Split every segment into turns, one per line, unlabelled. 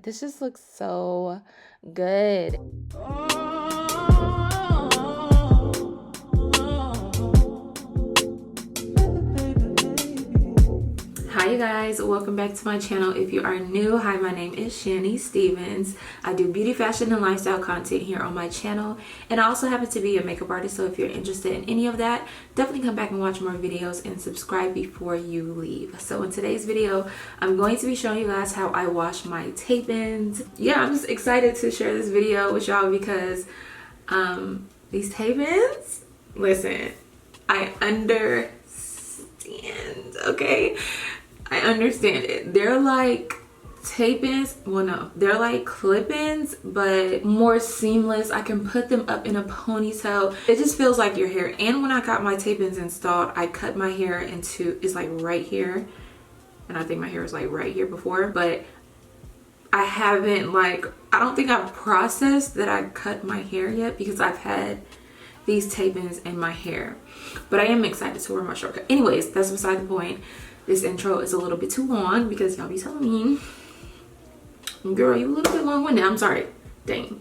This just looks so good. Hi you guys, welcome back to my channel. If you are new, hi, my name is Shanny Stevens. I do beauty, fashion, and lifestyle content here on my channel, and I also happen to be a makeup artist, so if you're interested in any of that, definitely come back and watch more videos and subscribe before you leave. So in today's video, I'm going to be showing you guys how I wash my tape-ins. Yeah, I'm just excited to share this video with y'all because these tape-ins, listen, I understand, okay? I understand it. They're like tape-ins. Well, no, they're like clip-ins, but more seamless. I can put them up in a ponytail. It just feels like your hair. And when I got my tape-ins installed, I cut my hair into, it's like right here. And I think my hair was like right here before, but I haven't I don't think I've processed that I cut my hair yet because I've had these tape-ins in my hair. But I am excited to wear my short cut. Anyways, that's beside the point. This intro is a little bit too long because y'all be telling me, girl, you a little bit long-winded. I'm sorry. Dang.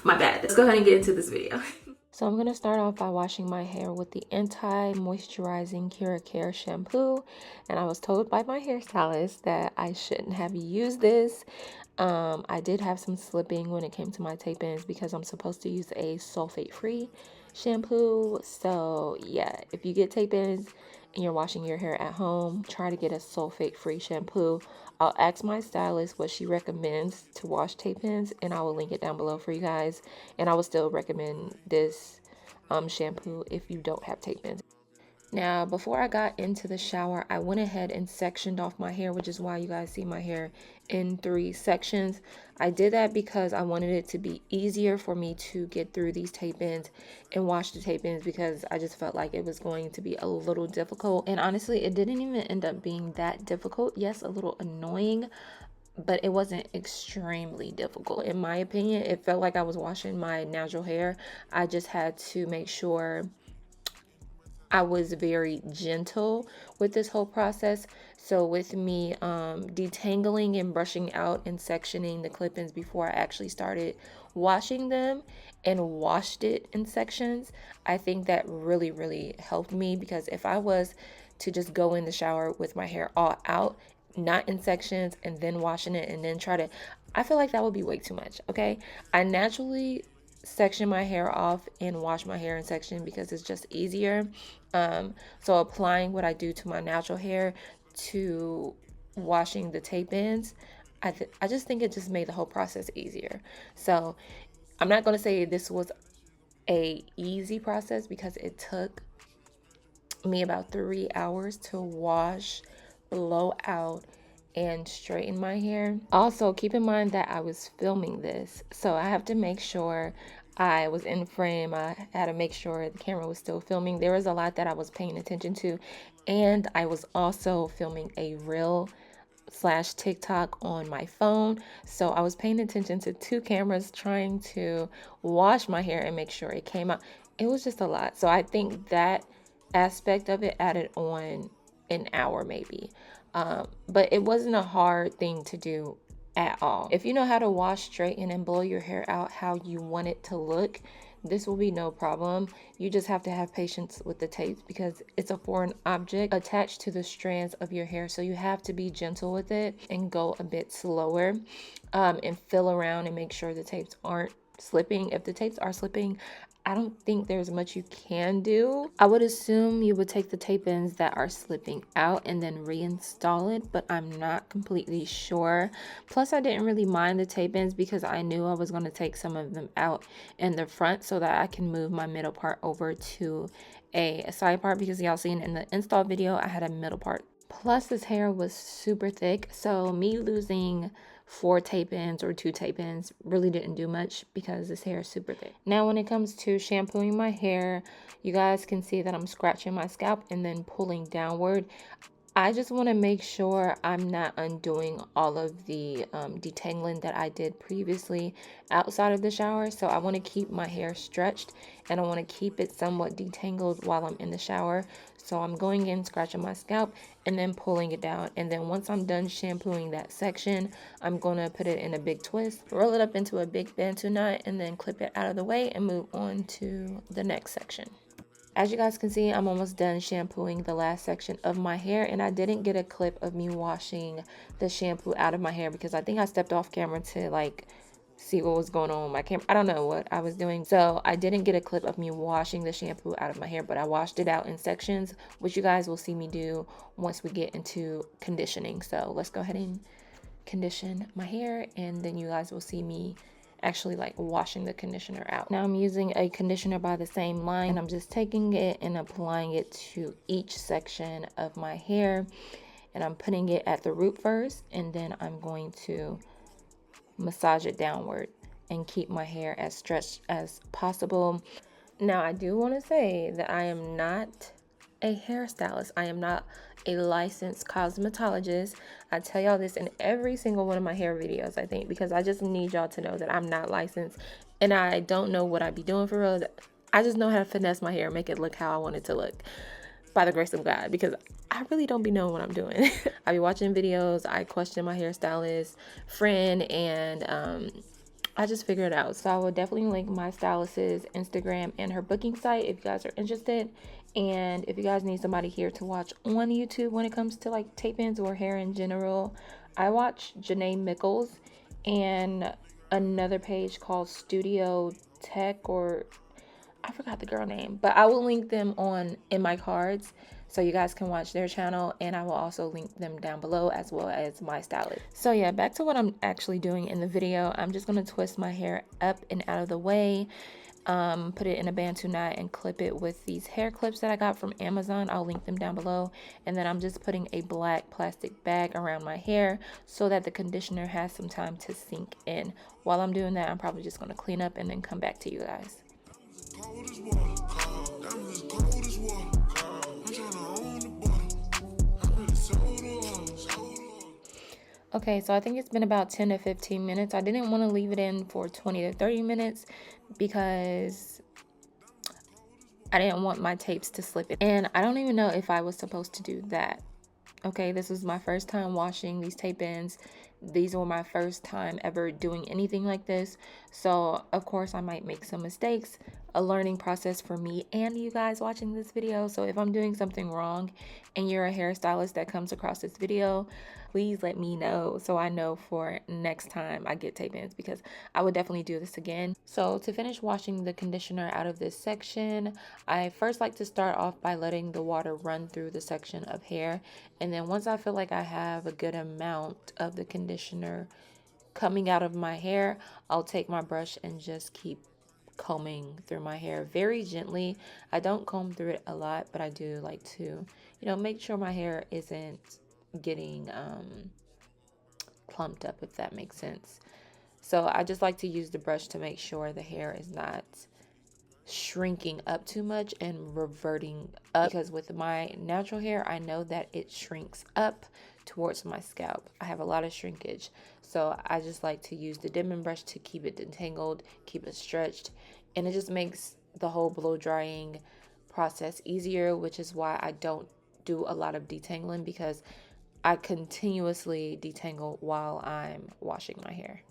My bad. Let's go ahead and get into this video. So I'm going to start off by washing my hair with the anti-moisturizing Cura Care shampoo. And I was told by my hairstylist that I shouldn't have used this. I did have some slipping when it came to my tape-ins because I'm supposed to use a sulfate-free shampoo. So yeah, if you get tape-ins and you're washing your hair at home, try to get a sulfate-free shampoo. I'll ask my stylist what she recommends to wash tape-ins, and I will link it down below for you guys. And I would still recommend this shampoo if you don't have tape-ins. Now, before I got into the shower, I went ahead and sectioned off my hair, which is why you guys see my hair in 3 sections. I did that because I wanted it to be easier for me to get through these tape-ins and wash the tape-ins because I just felt like it was going to be a little difficult. And honestly, it didn't even end up being that difficult. Yes, a little annoying, but it wasn't extremely difficult. In my opinion, it felt like I was washing my natural hair. I just had to make sure I was very gentle with this whole process. So with me detangling and brushing out and sectioning the clip-ins before I actually started washing them and washed it in sections, I think that really helped me, because if I was to just go in the shower with my hair all out, not in sections, and then washing it and then I feel like that would be way too much. Okay, I naturally section my hair off and wash my hair in section because it's just easier. So applying what I do to my natural hair to washing the tape ends, I just think it just made the whole process easier. So I'm not going to say this was a easy process because it took me about 3 hours to wash, blow out, and straighten my hair. Also, keep in mind that I was filming this, so I have to make sure I was in frame. I had to make sure the camera was still filming. There was a lot that I was paying attention to, and I was also filming a reel / TikTok on my phone. So I was paying attention to 2 cameras, trying to wash my hair and make sure it came out. It was just a lot. So I think that aspect of it added on an hour maybe. But it wasn't a hard thing to do at all. If you know how to wash, straighten, and blow your hair out how you want it to look, this will be no problem. You just have to have patience with the tapes because it's a foreign object attached to the strands of your hair. So you have to be gentle with it and go a bit slower, and feel around and make sure the tapes aren't slipping. If the tapes are slipping, I don't think there's much you can do. I would assume you would take the tape-ins that are slipping out and then reinstall it, but I'm not completely sure. Plus, I didn't really mind the tape-ins because I knew I was going to take some of them out in the front so that I can move my middle part over to a side part, because y'all seen in the install video, I had a middle part. Plus, this hair was super thick, so me losing 4 tape-ins or 2 tape-ins really didn't do much because this hair is super thick. Now, when it comes to shampooing my hair, you guys can see that I'm scratching my scalp and then pulling downward. I just want to make sure I'm not undoing all of the detangling that I did previously outside of the shower. So I want to keep my hair stretched and I want to keep it somewhat detangled while I'm in the shower. So I'm going in, scratching my scalp and then pulling it down. And then once I'm done shampooing that section, I'm going to put it in a big twist, roll it up into a big bantu knot, and then clip it out of the way and move on to the next section. As you guys can see, I'm almost done shampooing the last section of my hair, and I didn't get a clip of me washing the shampoo out of my hair because I think I stepped off camera to like see what was going on with my camera. I don't know what I was doing. So I didn't get a clip of me washing the shampoo out of my hair, but I washed it out in sections, which you guys will see me do once we get into conditioning. So let's go ahead and condition my hair, and then you guys will see me actually like washing the conditioner out. Now I'm using a conditioner by the same line, and I'm just taking it and applying it to each section of my hair, and I'm putting it at the root first, and then I'm going to massage it downward and keep my hair as stretched as possible. Now I do want to say that I am not a hairstylist. I am not a licensed cosmetologist. I tell y'all this in every single one of my hair videos, I think, because I just need y'all to know that I'm not licensed and I don't know what I be doing for real. I just know how to finesse my hair and make it look how I want it to look by the grace of God, because I really don't be knowing what I'm doing. I be watching videos, I question my hairstylist friend, and I just figured it out. So I will definitely link my stylist's Instagram and her booking site if you guys are interested. And if you guys need somebody here to watch on YouTube when it comes to like tape-ins or hair in general, I watch Janae Mickles and another page called Studio Tech, or I forgot the girl name, but I will link them on in my cards so you guys can watch their channel, and I will also link them down below as well as my stylist. So yeah, back to what I'm actually doing in the video. I'm just going to twist my hair up and out of the way, put it in a bantu knot and clip it with these hair clips that I got from Amazon. I'll link them down below. And then I'm just putting a black plastic bag around my hair so that the conditioner has some time to sink in. While I'm doing that, I'm probably just going to clean up and then come back to you guys. Okay, so I think it's been about 10 to 15 minutes. I didn't want to leave it in for 20 to 30 minutes because I didn't want my tapes to slip in. And I don't even know if I was supposed to do that. Okay, this was my first time washing these tape-ins. These were my first time ever doing anything like this. So, of course, I might make some mistakes. A learning process for me and you guys watching this video. So if I'm doing something wrong and you're a hairstylist that comes across this video, please let me know so I know for next time I get tape-ins, because I would definitely do this again. So to finish washing the conditioner out of this section, I first like to start off by letting the water run through the section of hair. And then once I feel like I have a good amount of the conditioner coming out of my hair, I'll take my brush and just keep combing through my hair very gently. I don't comb through it a lot, but I do like to, you know, make sure my hair isn't getting clumped up, if that makes sense. So I just like to use the brush to make sure the hair is not shrinking up too much and reverting up, because with my natural hair I know that it shrinks up towards my scalp. I have a lot of shrinkage, so I just like to use the dipping brush to keep it detangled, keep it stretched, and it just makes the whole blow drying process easier, which is why I don't do a lot of detangling, because I continuously detangle while I'm washing my hair.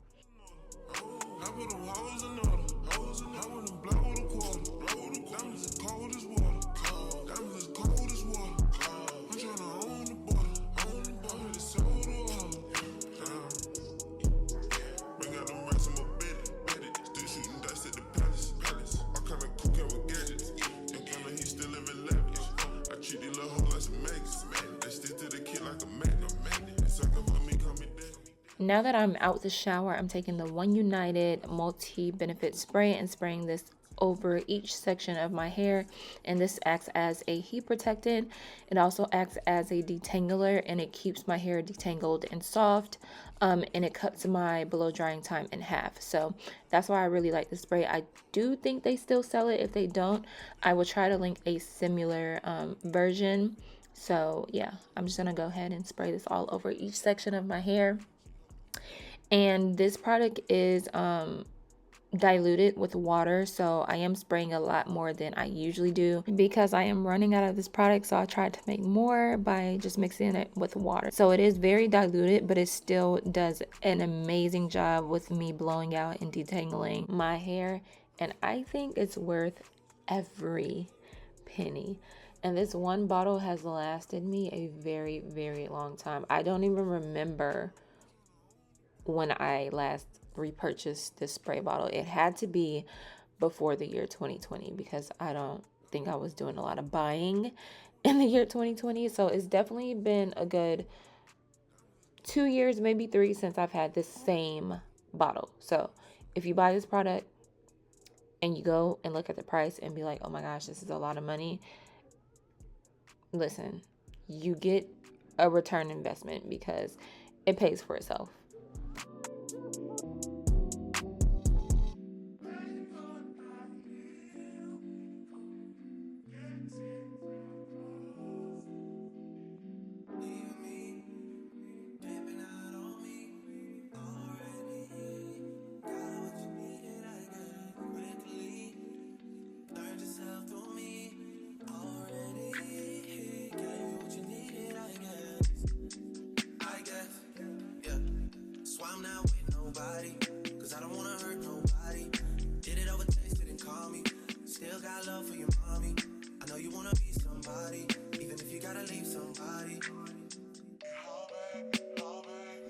Now that I'm out the shower, I'm taking the One United multi-benefit spray and spraying this over each section of my hair, and this acts as a heat protectant. It also acts as a detangler, and it keeps my hair detangled and soft, and it cuts my blow drying time in half. So that's why I really like the spray. I do think they still sell it. If they don't, I will try to link a similar version
So yeah, I'm just gonna go ahead and spray this all over each section of my hair. And this product is diluted with water, so I am spraying a lot more than I usually do because I am running out of this product. So I tried to make more by just mixing it with water. So it is very diluted, but it still does an amazing job with me blowing out and detangling my hair, and I think it's worth every penny. And this one bottle has lasted me a very, very long time. I don't even remember when I last repurchased this spray bottle. It had to be before the year 2020 because I don't think I was doing a lot of buying in the year 2020. So it's definitely been a good 2 years, maybe 3, since I've had this same bottle. So if you buy this product and you go and look at the price and be like, oh my gosh, this is a lot of money, listen, you get a return investment because it pays for itself.
Cause I don't wanna hurt nobody. Did it over text, didn't call me. Still got love for your mommy. I know you wanna be somebody, even if you gotta leave somebody.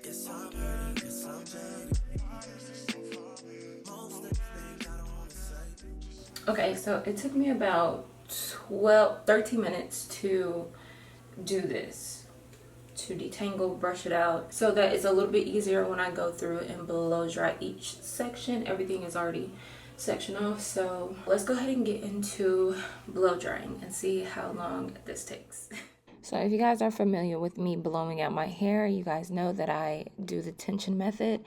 Yes, I'm hurting, yes, I'm dirty. Most of the things I don't wanna say.
Okay, so it took me about 13 minutes to do this, to detangle, brush it out, so that it's a little bit easier when I go through and blow dry each section. Everything is already sectioned off, so let's go ahead and get into blow drying and see how long this takes.
So if you guys are familiar with me blowing out my hair, you guys know that I do the tension method.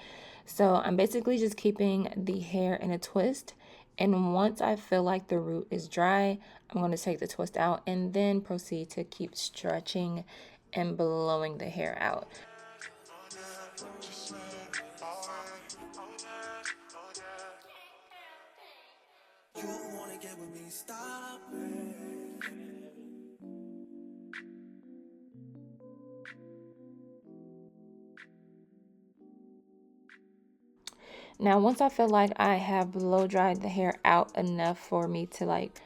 So I'm basically just keeping the hair in a twist, and once I feel like the root is dry, I'm going to take the twist out and then proceed to keep stretching and blowing the hair out.
You wanna get with me, stop it.
Now, once I feel like I have blow dried the hair out enough for me to like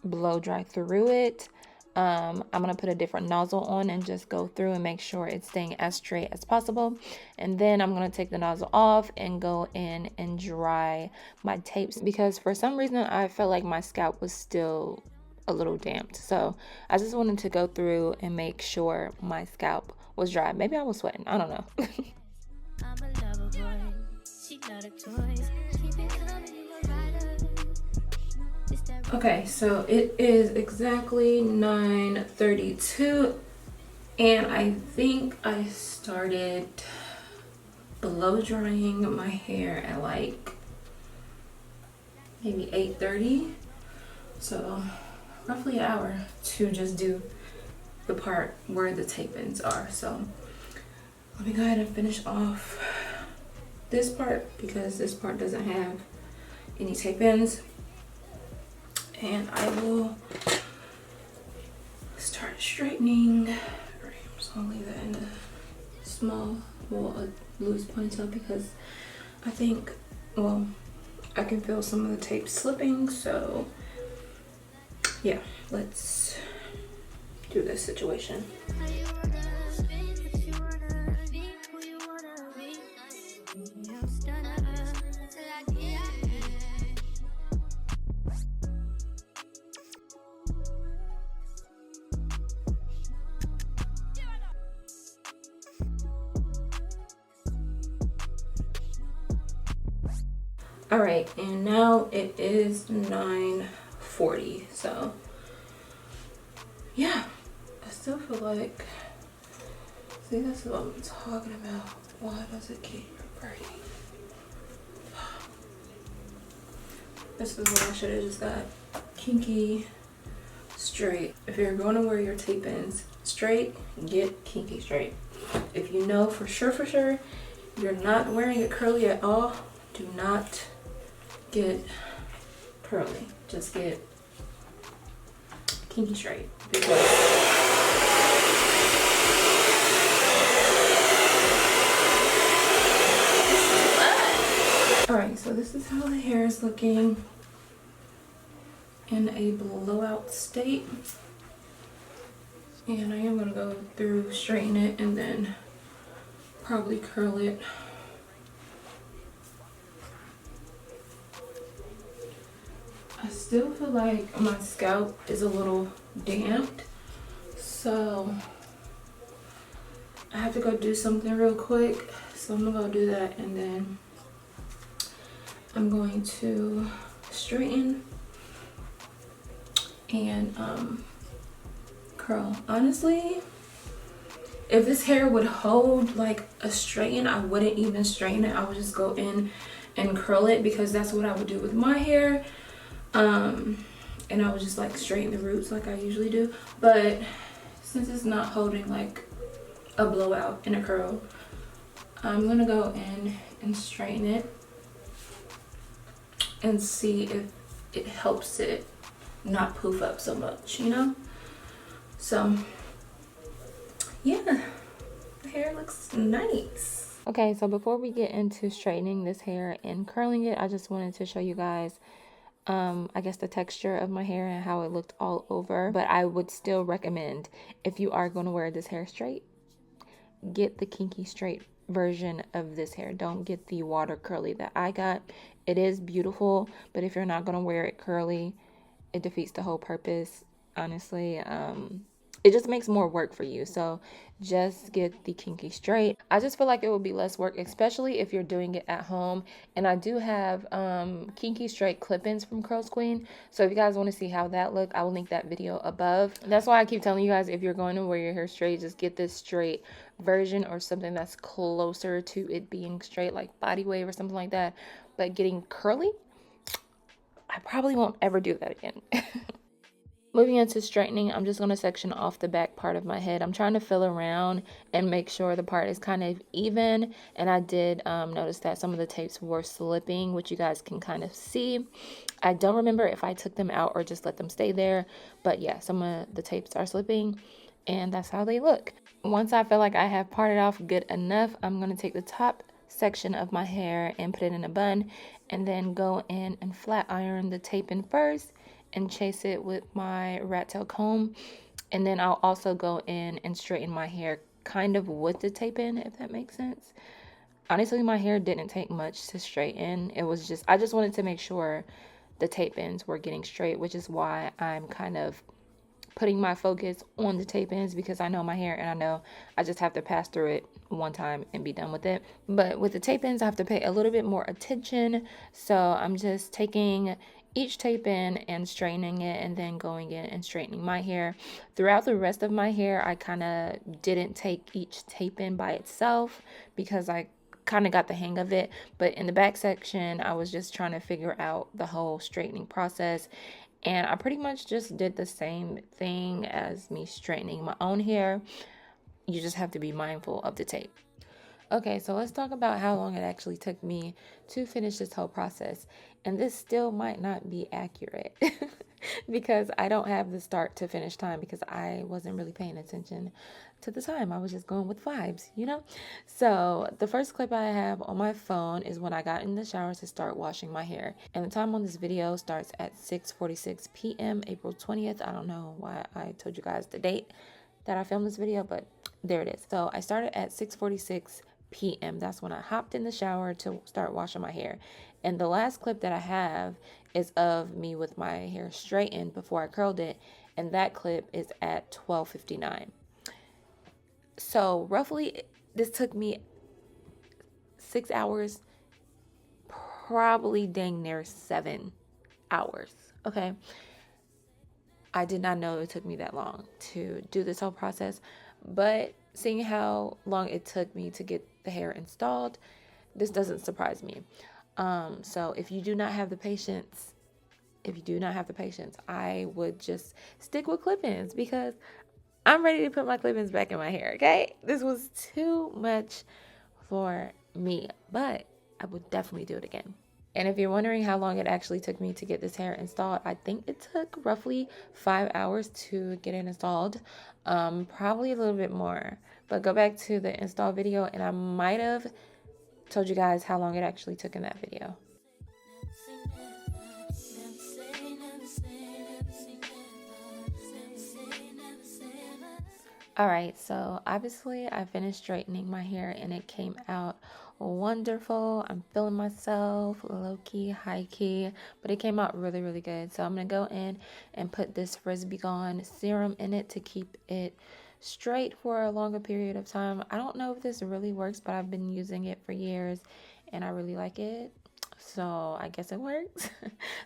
blow dry through it, I'm gonna put a different nozzle on and just go through and make sure it's staying as straight as possible. And then I'm gonna take the nozzle off and go in and dry my tapes, because for some reason I felt like my scalp was still a little damped. So I just wanted to go through and make sure my scalp was dry. Maybe I was sweating, I don't know.
I'm a lover boy. She got a toys. Keep it coming, you a rider.
Okay, so it is exactly 9:32, and I think I started blow drying my hair at like maybe 8:30, so roughly an hour to just do the part where the tape ends are. So let me go ahead and finish off this part because this part doesn't have any tape ends, and I will start straightening. Right, I'm just gonna leave it in a small, well, a loose ponytail because I think, well, I can feel some of the tape slipping. So yeah, let's do this situation. All right, and now it is 9:40. So yeah, I still feel like, see, that's what I'm talking about. Why does it keep reverting? This is what I should have just got. Kinky straight. If you're going to wear your tape ends straight, get kinky straight. If you know for sure you're not wearing it curly at all, do not get curly. Just get kinky straight. Alright, so this is how the hair is looking in a blowout state. And I am going to go through, straighten it, and then probably curl it. I still feel like my scalp is a little damped, so I have to go do something real quick. So I'm going to go do that, and then I'm going to straighten and curl. Honestly, if this hair would hold like a straighten, I wouldn't even straighten it. I would just go in and curl it, because that's what I would do with my hair. And I would just like straighten the roots like I usually do. But since it's not holding like a blowout and a curl, I'm gonna go in and straighten it and see if it helps it not poof up so much, you know? So yeah, the hair looks nice.
Okay, so before we get into straightening this hair and curling it, I just wanted to show you guys I guess the texture of my hair and how it looked all over. But I would still recommend, if you are going to wear this hair straight, get the kinky straight version of this hair. Don't get the water curly that I got. It is beautiful, but if you're not going to wear it curly, it defeats the whole purpose, honestly. It just makes more work for you. So just get the kinky straight. I just feel like it would be less work, especially if you're doing it at home. And I do have kinky straight clip-ins from Curls Queen. So if you guys want to see how that looked, I will link that video above. That's why I keep telling you guys, if you're going to wear your hair straight, just get this straight version or something that's closer to it being straight, like body wave or something like that. But getting curly, I probably won't ever do that again. Moving into straightening, I'm just going to section off the back part of my head. I'm trying to fill around and make sure the part is kind of even. And I did notice that some of the tapes were slipping, which you guys can kind of see. I don't remember if I took them out or just let them stay there. But yeah, some of the tapes are slipping, and that's how they look. Once I feel like I have parted off good enough, I'm going to take the top section of my hair and put it in a bun, and then go in and flat iron the tape in first and chase it with my rat tail comb. And then I'll also go in and straighten my hair kind of with the tape in, if that makes sense. Honestly, my hair didn't take much to straighten. It was just, I just wanted to make sure the tape ends were getting straight, which is why I'm kind of putting my focus on the tape ends, because I know my hair and I know I just have to pass through it one time and be done with it. But with the tape ends, I have to pay a little bit more attention. So I'm just taking each tape in and straightening it, and then going in and straightening my hair. Throughout the rest of my hair, I kind of didn't take each tape in by itself, because I kind of got the hang of it. But in the back section, I was just trying to figure out the whole straightening process. And I pretty much just did the same thing as me straightening my own hair. You just have to be mindful of the tape. Okay, so let's talk about how long it actually took me to finish this whole process. And this still might not be accurate because I don't have the start to finish time, because I wasn't really paying attention to the time. I was just going with vibes, you know? So the first clip I have on my phone is when I got in the shower to start washing my hair. And the time on this video starts at 6:46 p.m. April 20th. I don't know why I told you guys the date that I filmed this video, but there it is. So I started at 6:46 p.m. That's when I hopped in the shower to start washing my hair. And the last clip that I have is of me with my hair straightened before I curled it, and that clip is at 12:59. So roughly this took me 6 hours, probably dang near 7 hours. Okay, I did not know it took me that long to do this whole process, but seeing how long it took me to get the hair installed, this doesn't surprise me. So if you do not have the patience, I would just stick with clip-ins, because I'm ready to put my clip-ins back in my hair, okay? This was too much for me, but I would definitely do it again. And if you're wondering how long it actually took me to get this hair installed, I think it took roughly 5 hours to get it installed. Probably a little bit more. But go back to the install video and I might have told you guys how long it actually took in that video. Alright, so obviously I finished straightening my hair and it came out wonderful. I'm feeling myself, low-key, high-key, but it came out really, really good. So I'm going to go in and put this Frizz Gone serum in it to keep it straight for a longer period of time. I don't know if this really works, but I've been using it for years and I really like it. So I guess it works.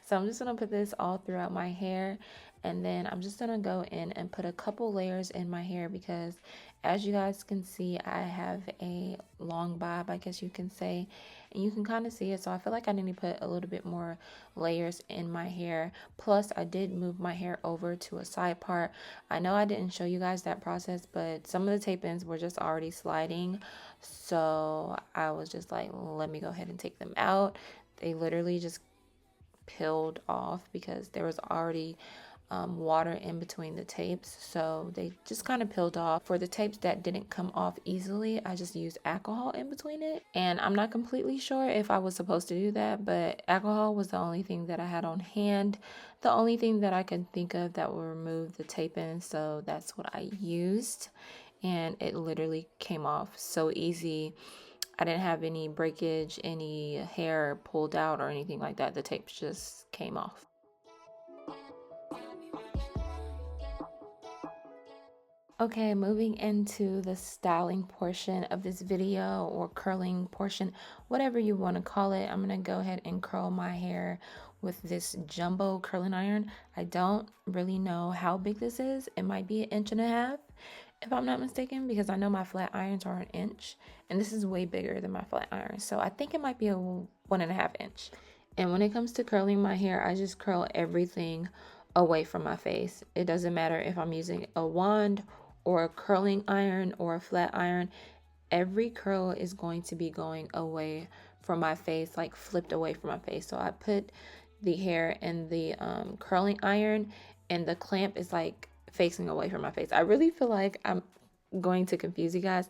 So I'm just going to put this all throughout my hair. And then I'm just going to go in and put a couple layers in my hair because as you guys can see, I have a long bob, I guess you can say. And you can kind of see it. So I feel like I need to put a little bit more layers in my hair. Plus, I did move my hair over to a side part. I know I didn't show you guys that process, but some of the tape-ins were just already sliding. So I was just like, let me go ahead and take them out. They literally just peeled off because there was already water in between the tapes, so they just kind of peeled off. For the tapes that didn't come off easily, I just used alcohol in between it, and I'm not completely sure if I was supposed to do that, but alcohol was the only thing that I had on hand, the only thing that I could think of that would remove the tape in, so that's what I used, and it literally came off so easy. I didn't have any breakage, any hair pulled out or anything like that. The tapes just came off. Okay, moving into the styling portion of this video, or curling portion, whatever you want to call it. I'm going to go ahead and curl my hair with this jumbo curling iron. I don't really know how big this is. It might be 1.5 inches if I'm not mistaken, because I know my flat irons are 1 inch and this is way bigger than my flat iron. So I think it might be a 1.5 inch. And when it comes to curling my hair, I just curl everything away from my face. It doesn't matter if I'm using a wand or a curling iron or a flat iron. Every curl is going to be going away from my face, like flipped away from my face. So I put the hair in the curling iron and the clamp is like facing away from my face. I really feel like I'm going to confuse you guys.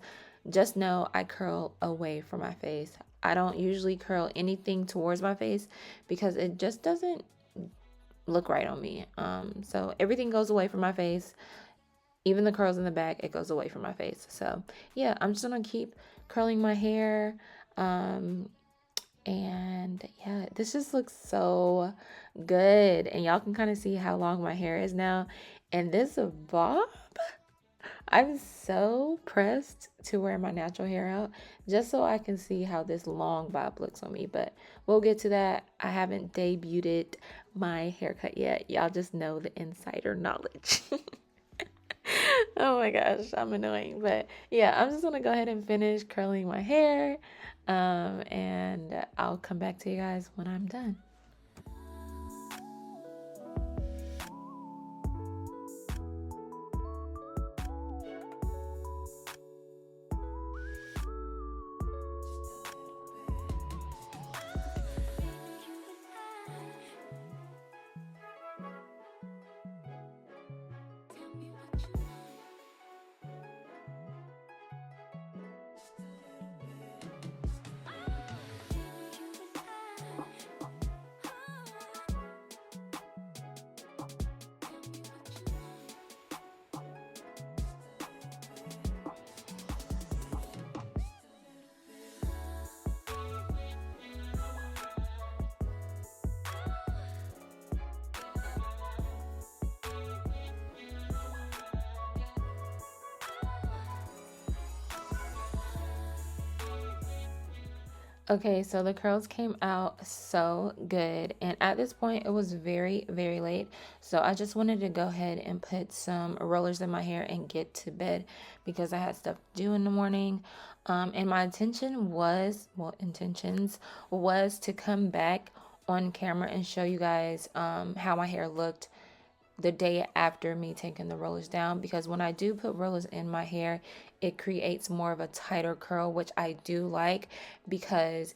Just know I curl away from my face. I don't usually curl anything towards my face because it just doesn't look right on me. So everything goes away from my face. Even the curls in the back, it goes away from my face. So yeah, I'm just gonna keep curling my hair. And yeah, this just looks so good. And y'all can kind of see how long my hair is now. And this bob, I'm so pressed to wear my natural hair out just so I can see how this long bob looks on me. But we'll get to that. I haven't debuted my haircut yet. Y'all just know the insider knowledge. Oh my gosh, I'm annoying. But yeah, I'm just gonna go ahead and finish curling my hair. And I'll come back to you guys when I'm done. Okay, so the curls came out so good, and at this point it was very, very late, so I just wanted to go ahead and put some rollers in my hair and get to bed because I had stuff to do in the morning. And my intentions was to come back on camera and show you guys how my hair looked the day after me taking the rollers down, because when I do put rollers in my hair, it creates more of a tighter curl, which I do like because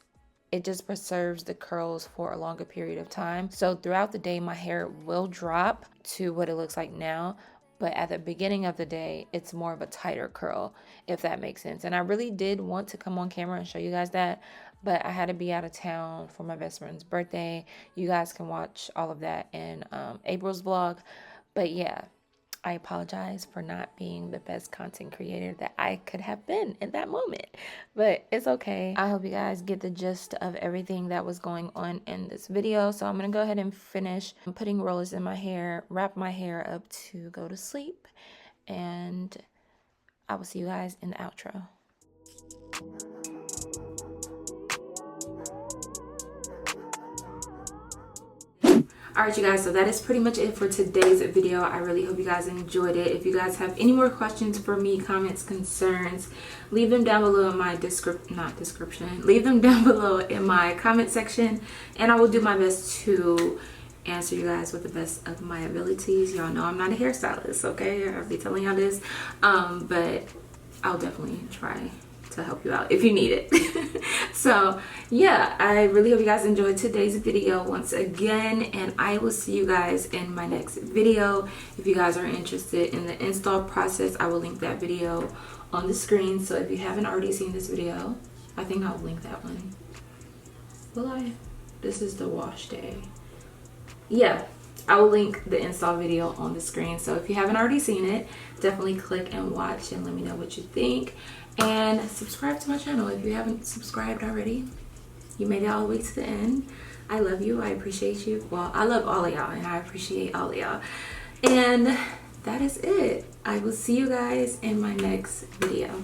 it just preserves the curls for a longer period of time. So throughout the day, my hair will drop to what it looks like now, but at the beginning of the day, it's more of a tighter curl, if that makes sense. And I really did want to come on camera and show you guys that, but I had to be out of town for my best friend's birthday. You guys can watch all of that in April's vlog. But yeah, I apologize for not being the best content creator that I could have been in that moment, but it's okay. I hope you guys get the gist of everything that was going on in this video. So I'm gonna go ahead and finish putting rollers in my hair, wrap my hair up to go to sleep, and I will see you guys in the outro.
Alright you guys, so that is pretty much it for today's video. I really hope you guys enjoyed it. If you guys have any more questions for me, comments, concerns, leave them down below in my leave them down below in my comment section, and I will do my best to answer you guys with the best of my abilities. Y'all know I'm not a hairstylist, okay? I'll be telling y'all this, but I'll definitely try to help you out if you need it. So yeah, I really hope you guys enjoyed today's video once again, and I will see you guys in my next video. If you guys are interested in the install process, I will link that video on the screen. So if you haven't already seen this video, I think I'll link that one. Will I? This is the wash day. Yeah, I will link the install video on the screen. So if you haven't already seen it, definitely click and watch and let me know what you think. And subscribe to my channel if you haven't subscribed already. You made it all the way to the end. I love you. I appreciate you. Well, I love all of y'all and I appreciate all of y'all. And that is it. I will see you guys in my next video.